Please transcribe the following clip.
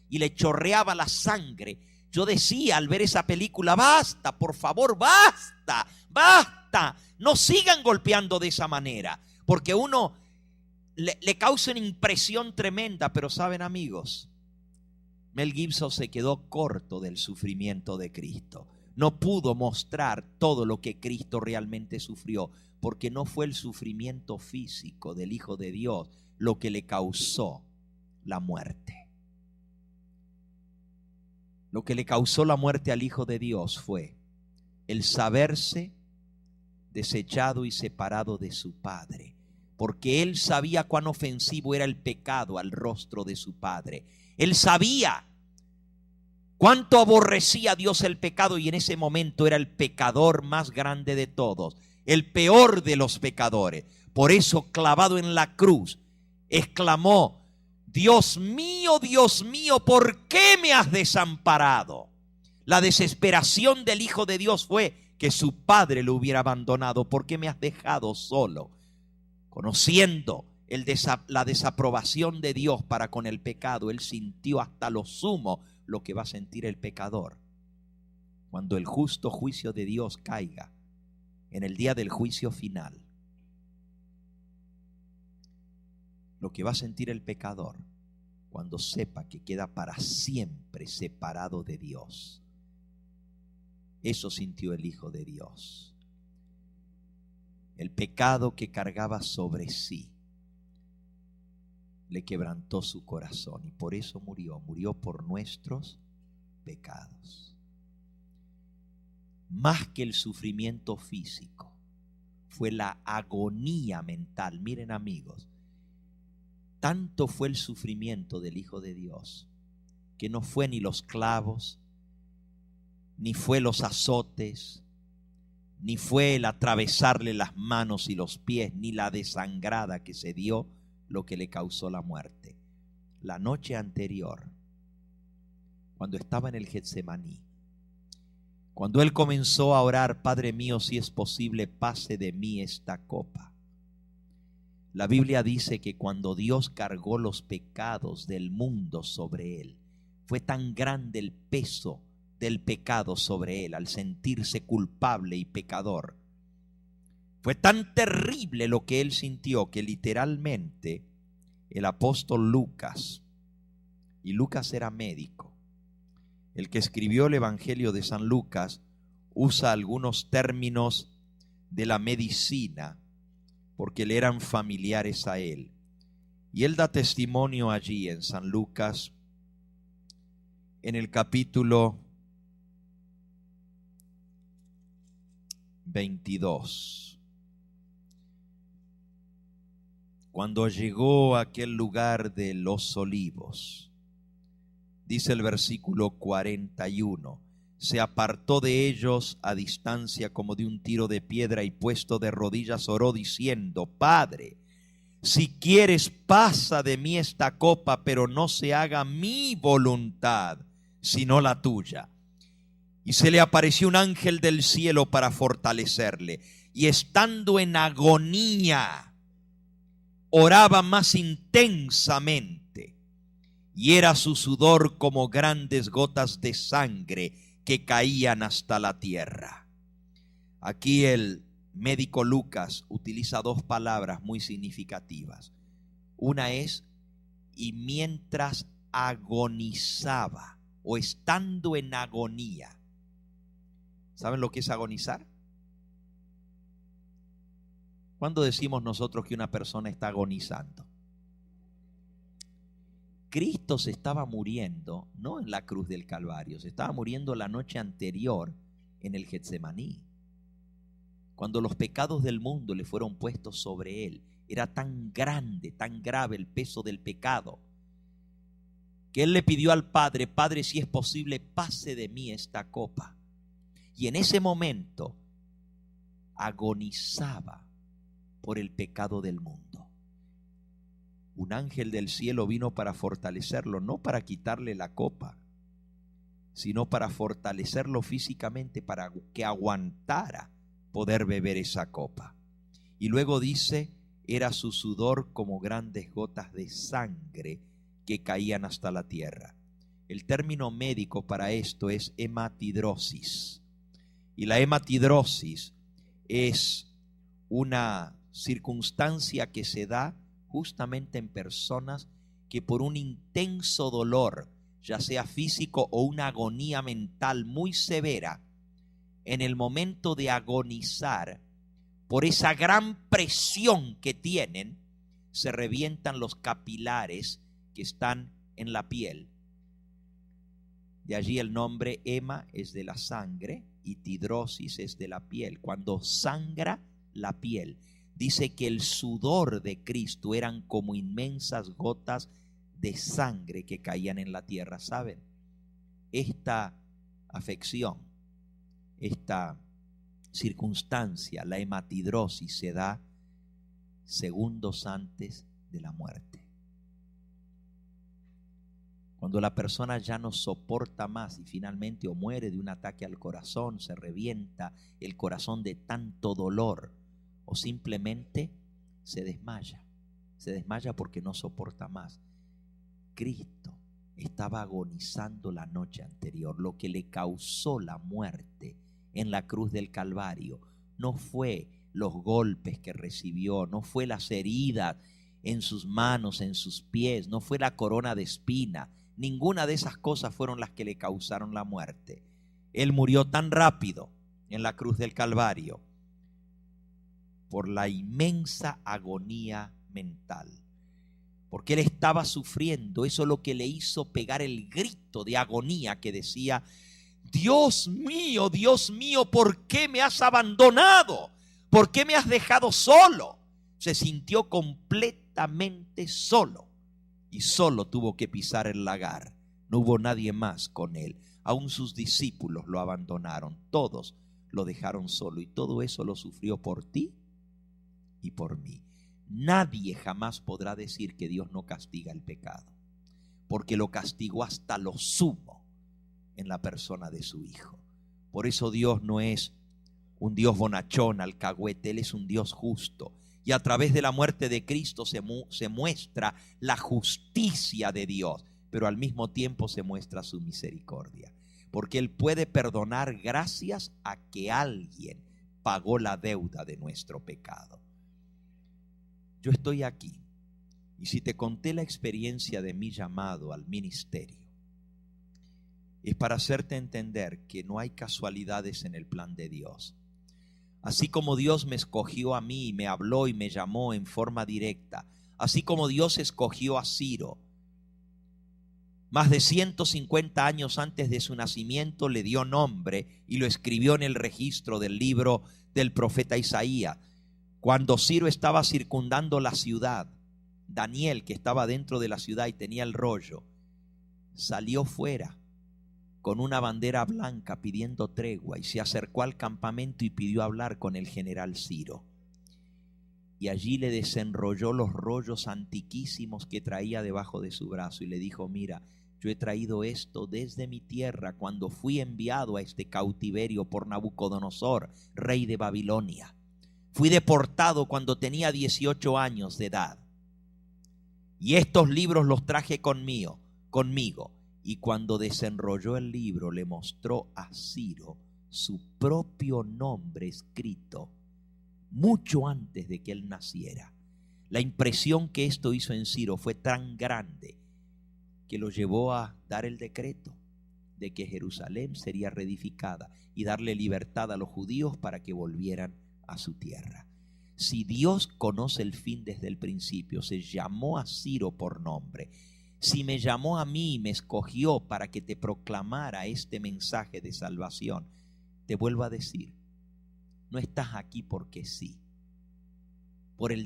y le chorreaba la sangre. Yo decía al ver esa película: basta, por favor, basta, basta. No sigan golpeando de esa manera, porque uno le causa una impresión tremenda. Pero saben, amigos, Mel Gibson se quedó corto del sufrimiento de Cristo. No pudo mostrar todo lo que Cristo realmente sufrió, porque no fue el sufrimiento físico del Hijo de Dios lo que le causó la muerte. Lo que le causó la muerte al Hijo de Dios fue el saberse desechado y separado de su Padre, porque Él sabía cuán ofensivo era el pecado al rostro de su Padre. Él sabía cuánto aborrecía a Dios el pecado, y en ese momento era el pecador más grande de todos, el peor de los pecadores. Por eso, clavado en la cruz, exclamó: Dios mío, ¿por qué me has desamparado? La desesperación del Hijo de Dios fue que su Padre lo hubiera abandonado. ¿Por qué me has dejado solo? Conociendo la desaprobación de Dios para con el pecado, Él sintió hasta lo sumo lo que va a sentir el pecador cuando el justo juicio de Dios caiga en el día del juicio final. Lo que va a sentir el pecador cuando sepa que queda para siempre separado de Dios. Eso sintió el Hijo de Dios. El pecado que cargaba sobre sí le quebrantó su corazón, y por eso murió por nuestros pecados. Más que el sufrimiento físico, fue la agonía mental. Miren, amigos, tanto fue el sufrimiento del Hijo de Dios que no fue ni los clavos, ni fue los azotes, ni fue el atravesarle las manos y los pies, ni la desangrada que se dio lo que le causó la muerte. La noche anterior, cuando estaba en el Getsemaní, cuando él comenzó a orar: Padre mío, si es posible, pase de mí esta copa. La Biblia dice que cuando Dios cargó los pecados del mundo sobre él, fue tan grande el peso del pecado sobre él, al sentirse culpable y pecador. Fue tan terrible lo que él sintió que literalmente el apóstol Lucas, y Lucas era médico, el que escribió el Evangelio de San Lucas, usa algunos términos de la medicina porque le eran familiares a él. Y él da testimonio allí en San Lucas, en el capítulo 22. Cuando llegó a aquel lugar de los Olivos, dice el versículo 41, se apartó de ellos a distancia como de un tiro de piedra, y puesto de rodillas oró diciendo: Padre, si quieres, pasa de mí esta copa, pero no se haga mi voluntad, sino la tuya. Y se le apareció un ángel del cielo para fortalecerle, y estando en agonía, oraba más intensamente, y era su sudor como grandes gotas de sangre que caían hasta la tierra. Aquí el médico Lucas utiliza dos palabras muy significativas. Una es: y mientras agonizaba, o estando en agonía. ¿Saben lo que es agonizar? ¿Cuándo decimos nosotros que una persona está agonizando? Cristo se estaba muriendo, no en la cruz del Calvario, se estaba muriendo la noche anterior en el Getsemaní. Cuando los pecados del mundo le fueron puestos sobre él, era tan grande, tan grave el peso del pecado, que él le pidió al Padre: Padre, si es posible, pase de mí esta copa. Y en ese momento agonizaba por el pecado del mundo. Un ángel del cielo vino para fortalecerlo, no para quitarle la copa, sino para fortalecerlo físicamente, para que aguantara poder beber esa copa. Y luego dice: era su sudor como grandes gotas de sangre que caían hasta la tierra. El término médico para esto es hematidrosis. Y la hematidrosis es una circunstancia que se da justamente en personas que por un intenso dolor, ya sea físico o una agonía mental muy severa, en el momento de agonizar, por esa gran presión que tienen, se revientan los capilares que están en la piel. De allí el nombre hema es de la sangre y tidrosis es de la piel. Cuando sangra la piel, dice que el sudor de Cristo eran como inmensas gotas de sangre que caían en la tierra. ¿Saben? Esta afección, esta circunstancia, la hematidrosis, se da segundos antes de la muerte. Cuando la persona ya no soporta más y finalmente o muere de un ataque al corazón, se revienta el corazón de tanto dolor, o simplemente se desmaya porque no soporta más. Cristo estaba agonizando la noche anterior. Lo que le causó la muerte en la cruz del Calvario no fue los golpes que recibió, no fue las heridas en sus manos, en sus pies, no fue la corona de espina. Ninguna de esas cosas fueron las que le causaron la muerte. Él murió tan rápido en la cruz del Calvario por la inmensa agonía mental. Porque él estaba sufriendo. Eso es lo que le hizo pegar el grito de agonía que decía: Dios mío, ¿por qué me has abandonado? ¿Por qué me has dejado solo? Se sintió completamente solo y solo tuvo que pisar el lagar. No hubo nadie más con él. Aún sus discípulos lo abandonaron. Todos lo dejaron solo, y todo eso lo sufrió por ti y por mí. Nadie jamás podrá decir que Dios no castiga el pecado, porque lo castigó hasta lo sumo en la persona de su Hijo. Por eso Dios no es un Dios bonachón, alcahuete. Él es un Dios justo, y a través de la muerte de Cristo se muestra la justicia de Dios, pero al mismo tiempo se muestra su misericordia, porque Él puede perdonar gracias a que alguien pagó la deuda de nuestro pecado. Yo estoy aquí, y si te conté la experiencia de mi llamado al ministerio, es para hacerte entender que no hay casualidades en el plan de Dios. Así como Dios me escogió a mí y me habló y me llamó en forma directa, así como Dios escogió a Ciro, más de 150 años antes de su nacimiento le dio nombre y lo escribió en el registro del libro del profeta Isaías. Cuando Ciro estaba circundando la ciudad, Daniel, que estaba dentro de la ciudad y tenía el rollo, salió fuera con una bandera blanca pidiendo tregua, y se acercó al campamento y pidió hablar con el general Ciro. Y allí le desenrolló los rollos antiquísimos que traía debajo de su brazo y le dijo: mira, yo he traído esto desde mi tierra cuando fui enviado a este cautiverio por Nabucodonosor, rey de Babilonia. Fui deportado cuando tenía 18 años de edad. Y estos libros los traje conmigo. Y cuando desenrolló el libro, le mostró a Ciro su propio nombre escrito mucho antes de que él naciera. La impresión que esto hizo en Ciro fue tan grande que lo llevó a dar el decreto de que Jerusalén sería reedificada y darle libertad a los judíos para que volvieran a su tierra. Si Dios conoce el fin desde el principio, se llamó a Ciro por nombre. Si me llamó a mí y me escogió para que te proclamara este mensaje de salvación, te vuelvo a decir, no estás aquí porque sí, por el